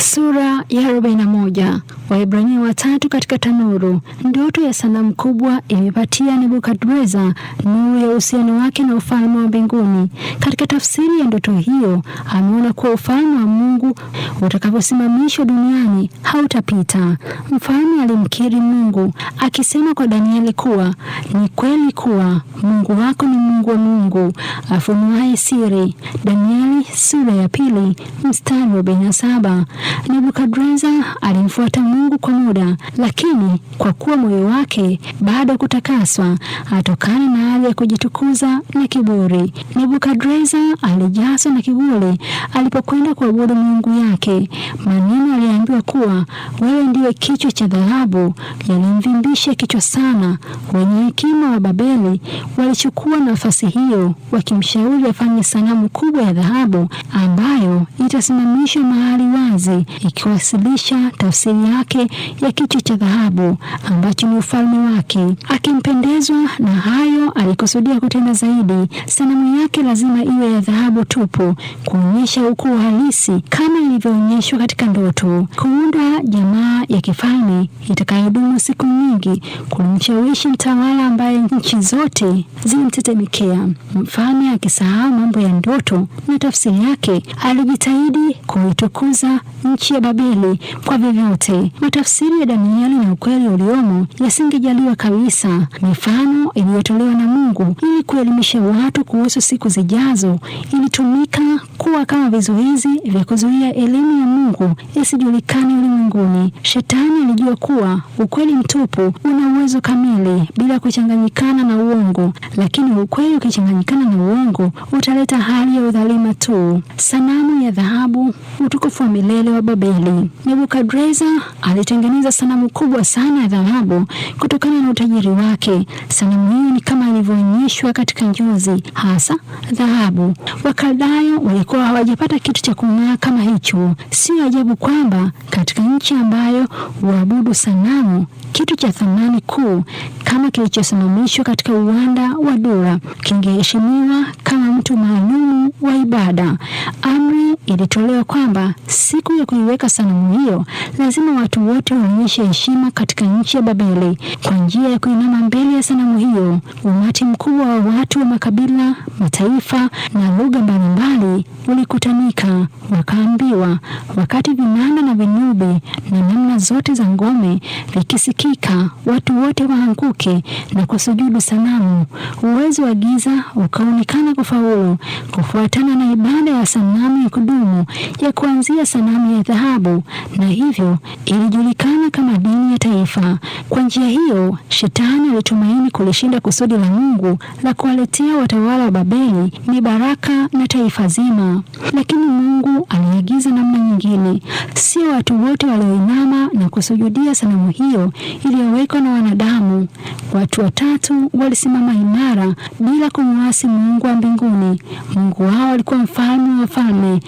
Sura ya 41. Waebrania 3 katika tanuru. Ndoto ya sanamu kubwa imepatia Nebukadreza nuru ya uhusiano wake na ufalme wa mbinguni. Katika tafsiri ya ndoto hiyo, ameona kuwa ufalme wa Mungu utakaposimamishwa duniani hautapita. Mfalme alimkiri Mungu akisema kwa Danieli kuwa ni kweli kuwa Mungu wako ni Mungu wa Mungu afunuaye siri. Danieli sura ya 2 mstari wa 47. Nebukadreza alimfuata Mungu kwa muda, lakini kwa kuwa moyo wake bado kutakaswa atokana na hali ya kujitukuza na kiburi. Nebukadreza alijazwa na kiburi alipokwenda kuabudu miungu yake. Maneno aliambiwa kuwa wewe ndiwe kichwa cha dhahabu yalimvimbisha kichwa sana. Wenye hekima wa Babeli walichukua nafasi hiyo wakimshauri afanye sanamu kubwa ya dhahabu ambayo itasimamishwa mahali wazi, ikiwasilisha tafsiri yake ya kichwa cha dhahabu ambacho ni ufalme wake. Akimpendezwa na hayo, alikusudia kutenda zaidi. Sanamu yake lazima iwe ya dhahabu tupu, kuonyesha ukuu halisi kama ilivyoonyeshwa katika ndoto. Kuunda jamaa ya kifalme itakayodumu siku nyingi kulimshawishi mtawala ambaye nchi zote zilimtetemekea. Mfalme akisahau mambo ya ndoto na tafsiri yake, alijitahidi kuitukuza nchi ya Babeli kwa vyovyote. Matafsiri ya Danieli na ukweli uliomo yasingejaliwa kabisa. Mifano iliyotolewa na Mungu ili kuelimisha watu kuhusu siku zijazo ilitumika kuwa kama vizuizi vya kuzuia elimu ya Mungu isijulikane ulimwenguni. Shetani alijua kuwa ukweli mtupu una uwezo kamili bila kuchanganyikana na uongo, lakini ukweli ukichanganyikana na uongo utaleta hali ya udhalima tu. Sanamu ya dhahabu, utukufu wa milele wa Babeli. Nebukadreza alitengeneza sanamu kubwa sana ya dhahabu kutokana na utajiri wake. Sanamu hiyo ni kama ilivyoonyeshwa katika njozi, hasa dhahabu. Wakaldayo walikuwa hawajapata kitu cha kung'aa kama hicho. Sio ajabu kwamba katika nchi ambayo huabudu sanamu, kitu cha thamani kuu kama kilichosimamishwa katika uwanda wa Dura kingeheshimiwa kama mtu maalumu wa ibada. Amri ilitolewa kwamba siku ya kuiweka sanamu hiyo lazima watu wote waonyeshe heshima katika nchi ya Babeli kwa njia ya kuinama mbele ya sanamu hiyo. Umati mkubwa wa watu wa makabila, mataifa na lugha mbalimbali ulikutanika. Wakaambiwa, wakati vinanda na vinubi na namna zote za ngome vikisikika, watu wote waanguke na kusujudu sanamu. Uwezo wa giza ukaonekana kufaulu kufuatana na ibada ya sanamu ya kudumu ya kuanzia sanamu ya dhahabu, na hivyo ilijulikana kama dini ya taifa. Kwa njia hiyo, Shetani alitumaini kulishinda kusudi la Mungu la kuwaletea watawala wa Babeli ni baraka na taifa zima. Lakini Mungu aliagiza namna nyingine. Sio watu wote walioinama na kusujudia sanamu hiyo iliyowekwa na wanadamu. Watu watatu walisimama imara bila kumwasi Mungu wa mbinguni. Mungu wao alikuwa mfalme wa wafalme,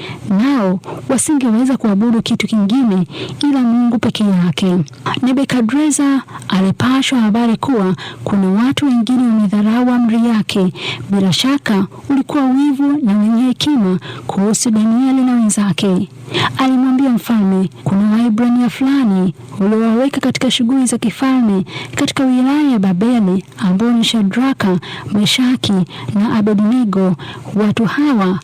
nao wasingeweza kuabudu kitu kingine ila Mungu peke yake. Nebukadreza alipashwa habari kuwa kuna watu wengine wamedharau amri yake. Bila shaka ulikuwa wivu na wenye hekima kuhusu Danieli na wenzake. Alimwambia mfalme, kuna Waebrania fulani uliowaweka katika shughuli za kifalme katika wilaya ya Babeli ambao ni Shadraka, Meshaki na Abednego. Watu hawa,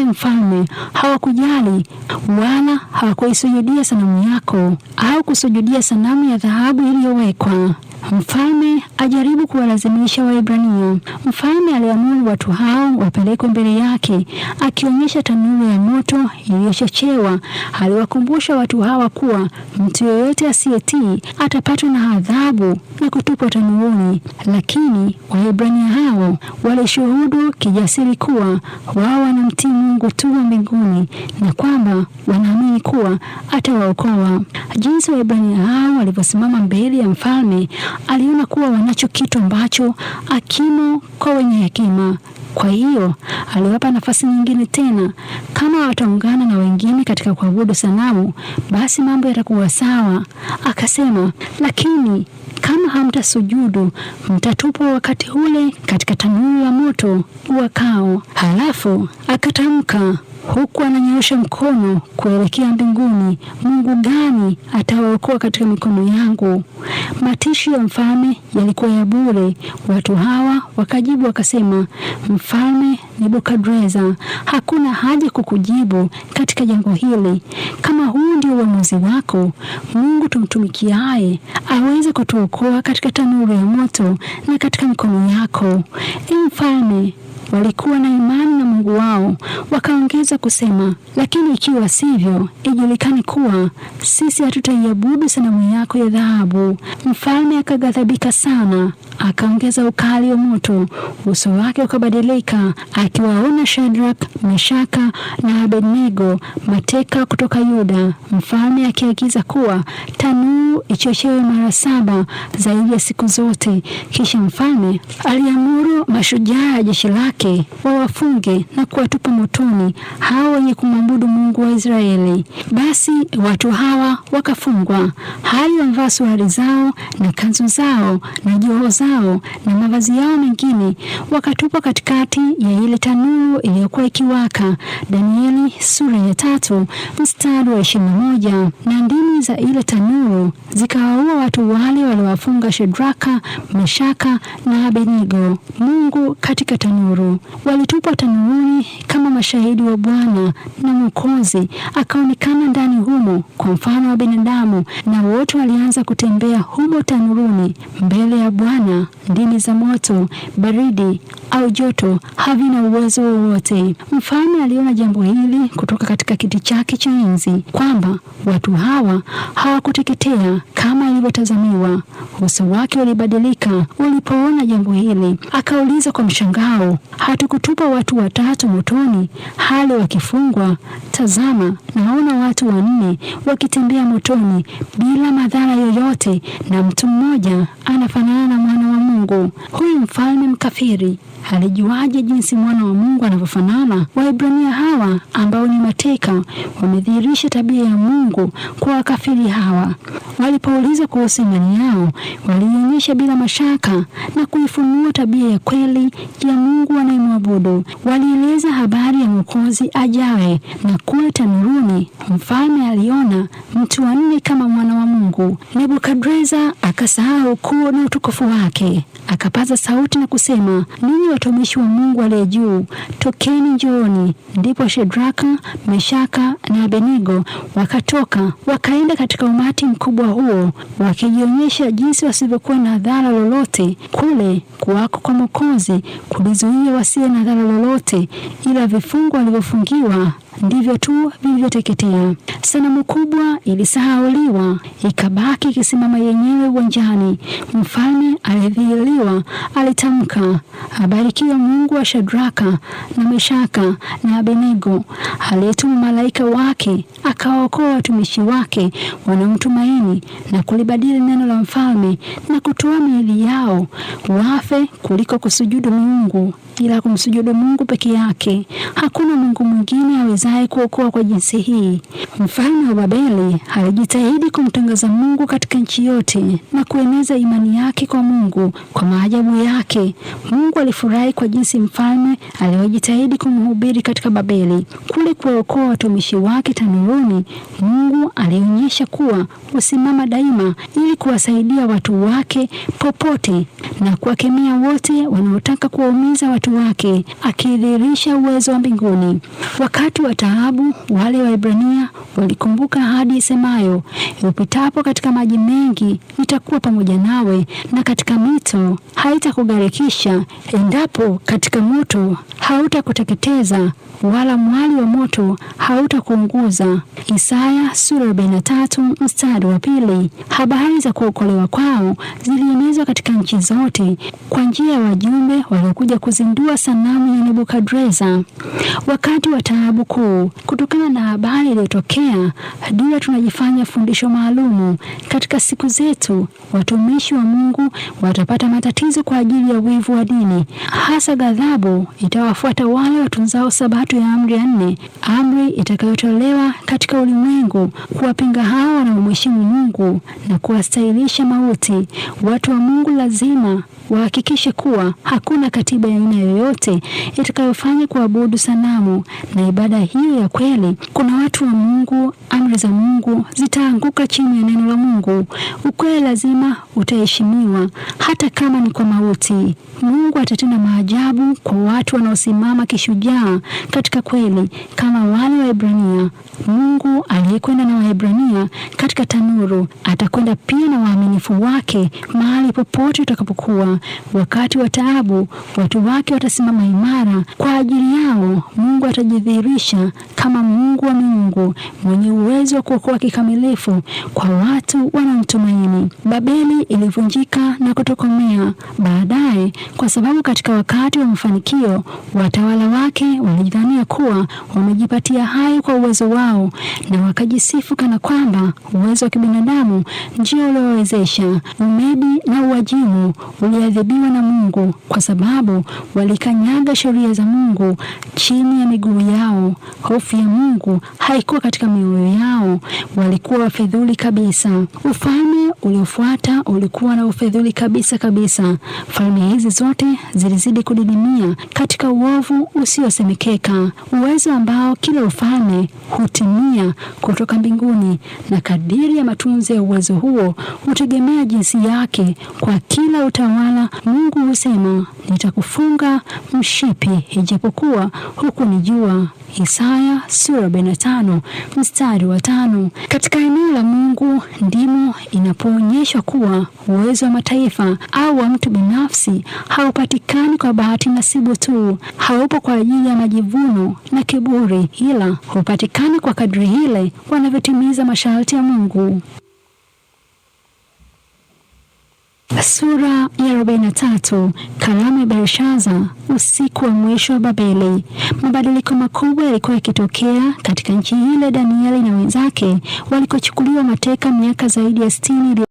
mfalme, hawakujali wala hawakuisujudia sanamu yako au kusujudia sanamu ya dhahabu iliyowekwa. Mfalme ajaribu kuwalazimisha Waebrania. Mfalme aliamuru watu hao wapelekwe mbele yake, akionyesha tanuru ya moto iliyochochewa. Aliwakumbusha watu hawa kuwa mtu yeyote asiyetii atapatwa na adhabu na kutupwa tanuruni. Lakini Waebrania hao walishuhudu kijasiri kuwa wao wanamtii Mungu tu wa mbinguni na kwamba wanaamini kuwa atawaokoa. Jinsi Waebrania hao walivyosimama mbele ya mfalme, aliona kuwa wanacho kitu ambacho akimo kwa wenye hekima. Kwa hiyo aliwapa nafasi nyingine tena. Kama wataungana na wengine katika kuabudu sanamu, basi mambo yatakuwa sawa. Akasema, lakini kama kama hamtasujudu mtatupwa wakati ule katika tanuru la moto uwakao. Halafu akatamka huku ananyoosha mkono kuelekea mbinguni, Mungu gani atawaokoa katika mikono yangu? Matishi ya mfalme yalikuwa ya bure. Watu hawa wakajibu wakasema, Mfalme Nebukadreza, hakuna haja kukujibu katika jambo hili. Kama huu ndio uamuzi wako, Mungu tumtumikiaye aweze kutuokoa katika tanuru ya moto na katika mikono yako. Mfalme, walikuwa na imani na Mungu wao. Wakaongeza kusema, lakini ikiwa sivyo, ijulikane kuwa sisi hatutaiabudu sanamu yako ya dhahabu. Mfalme akaghadhabika sana, akaongeza ukali wa moto, uso wake ukabadilika, akiwaona Shadrach, Meshaka na Abednego, mateka kutoka Yuda. Mfalme akiagiza kuwa tanuru ichochewe mara 7 zaidi ya siku zote. Kisha mfalme aliamuru mashujaa ya jeshi lake wawafunge na kuwatupa motoni hao wenye kumwabudu Mungu wa Israeli. Basi watu hawa wakafungwa, hali wamevaa suruali zao na kanzu zao na joho zao na mavazi yao mengine, wakatupwa katikati ya ile tanuru iliyokuwa ikiwaka. Danieli sura ya 3 mstari wa 21. Na ndimi za ile tanuru zikawaua watu wale waliowafunga Shadraka, Meshaka na Abednego Mungu katika tanuru. Walitupwa tanuruni kama mashahidi wa Bwana, na Mwokozi akaonekana ndani humo kwa mfano wa binadamu, na wote walianza kutembea humo tanuruni mbele ya Bwana. Ndimi za moto, baridi au joto havina uwezo wowote. Mfalme aliona jambo hili kutoka katika kiti chake cha enzi, kwamba watu hawa hawakuteketea kama ilivyotazamiwa. Uso wake ulibadilika ulipoona jambo hili. Akauliza kwa mshangao, hatukutupa watu 3 motoni hali wakifungwa? Tazama, naona watu 4 wakitembea motoni bila madhara yoyote, na mtu mmoja anafanana na mwana wa Mungu. Huyu mfalme mkafiri alijuaje jinsi mwana wa Mungu anavyofanana? Waebrania hawa ambao ni mateka wamedhihirisha tabia ya Mungu kwa wakafiri hawa. Walipouliza kuhusu imani yao, walionyesha bila mashaka na kuifunua tabia ya kweli ya Mungu wanayemwabudu. Walieleza habari ya Mwokozi ajaye, na kule tanuruni mfalme aliona mtu wa 4 kama mwana wa Mungu. Nebukadreza akasahau ukuu na utukufu wake, akapaza sauti na kusema, ninyi watumishi wa Mungu aliye juu, tokeni njooni. Ndipo Shadraka, Meshaka na Abednego wakatoka, wakaenda katika umati mkubwa huo, wakijionyesha jinsi wasivyokuwa na dhara lolote. Kule kuwako kwa Mwokozi kulizuia wasiwe na dhara lolote, ila vifungo walivyofungiwa ndivyo tu vilivyoteketea. Sanamu kubwa ilisahauliwa, ikabaki ikisimama yenyewe uwanjani. Mfalme alidhihiriwa, alitamka, abarikiwe Mungu wa Shadraka na Meshaka na Abednego, aliyetuma malaika wake akawaokoa watumishi wake wanaomtumaini, na kulibadili neno la mfalme na kutoa miili yao wafe kuliko kusujudu miungu ila kumsujudu Mungu peke yake. Hakuna Mungu mwingine awezaye kuokoa kwa jinsi hii. Mfalme wa Babeli alijitahidi kumtangaza Mungu katika nchi yote na kueneza imani yake kwa Mungu kwa maajabu yake. Mungu alifurahi kwa jinsi mfalme alivyojitahidi kumhubiri katika Babeli. Kule kuwaokoa watumishi wake tanuruni, Mungu alionyesha kuwa usimama daima ili kuwasaidia watu wake popote na kuwakemea wote wanaotaka kuwaumiza watu wake, akidhihirisha uwezo wa mbinguni. Wakati wa taabu, wale Waebrania walikumbuka ahadi isemayo, upitapo katika maji mengi nitakuwa pamoja nawe, na katika mito haitakugharikisha, endapo katika moto hautakuteketeza, wala mwali wa moto hautakuunguza. Isaya sura 43 mstari wa 2. Habari za kuokolewa kwao zilienezwa katika nchi zote kwa njia ya wajumbe waliokuja kuzindua kuipindua sanamu ya Nebukadreza wakati wa taabu kuu. Kutokana na habari iliyotokea, ndio tunajifanya fundisho maalumu. Katika siku zetu, watumishi wa Mungu watapata matatizo kwa ajili ya wivu wa dini. Hasa ghadhabu itawafuata wale watunzao sabato ya amri ya 4, amri itakayotolewa katika ulimwengu kuwapinga hao wanaomheshimu Mungu na kuwastahilisha mauti. Watu wa Mungu lazima wahakikishe kuwa hakuna katiba ya aina yoyote itakayofanya kuabudu sanamu na ibada hiyo ya kweli. Kuna watu wa Mungu, amri za Mungu zitaanguka chini ya neno la Mungu. Ukweli lazima utaheshimiwa hata kama ni kwa mauti. Mungu atatenda maajabu kwa watu wanaosimama kishujaa katika kweli kama wale wa Ibrania. Mungu aliyekwenda na Waebrania katika tanuru atakwenda pia na waaminifu wake mahali popote utakapokuwa. Wakati wa taabu, watu wake watasimama imara. Kwa ajili yao Mungu atajidhihirisha kama Mungu wa miungu mwenye uwezo wa kuokoa kikamilifu kwa watu wanaomtumaini. Babeli ilivunjika na kutokomea baadaye kwa sababu katika wakati wa mafanikio watawala wake walidhania kuwa wamejipatia hayo kwa uwezo wao na wakajisifu kana kwamba uwezo wa kibinadamu ndio uliowezesha. Umedi na Uajimu uliadhibiwa na Mungu kwa sababu walikanyaga sheria za Mungu chini ya miguu yao. Hofu ya Mungu haikuwa katika mioyo yao, walikuwa wafedhuli kabisa. Ufalme uliofuata ulikuwa na ufedhuli kabisa. Falme hizi zote zilizidi kudidimia katika uovu usiosemekeka, uwezo ambao kila ufalme hutimia kutoka mbinguni, na kadiri ya matunzo ya uwezo huo hutegemea jinsi yake. Kwa kila utawala Mungu husema, nitakufunga mshipi ijapokuwa hukunijua. Isaya sura 45 mstari wa 5. Katika eneo la Mungu ndimo inapoonyeshwa kuwa uwezo wa mataifa au wa mtu binafsi haupatikani kwa bahati nasibu tu, haupo kwa ajili ya majivuno na kiburi, ila hupatikani kwa kadri ile wanavyotimiza masharti ya Mungu. Sura ya 43. Karamu ya Belshaza, usiku wa mwisho wa Babeli. Mabadiliko makubwa yalikuwa yakitokea katika nchi ile. Danieli na wenzake walikochukuliwa mateka miaka zaidi ya 60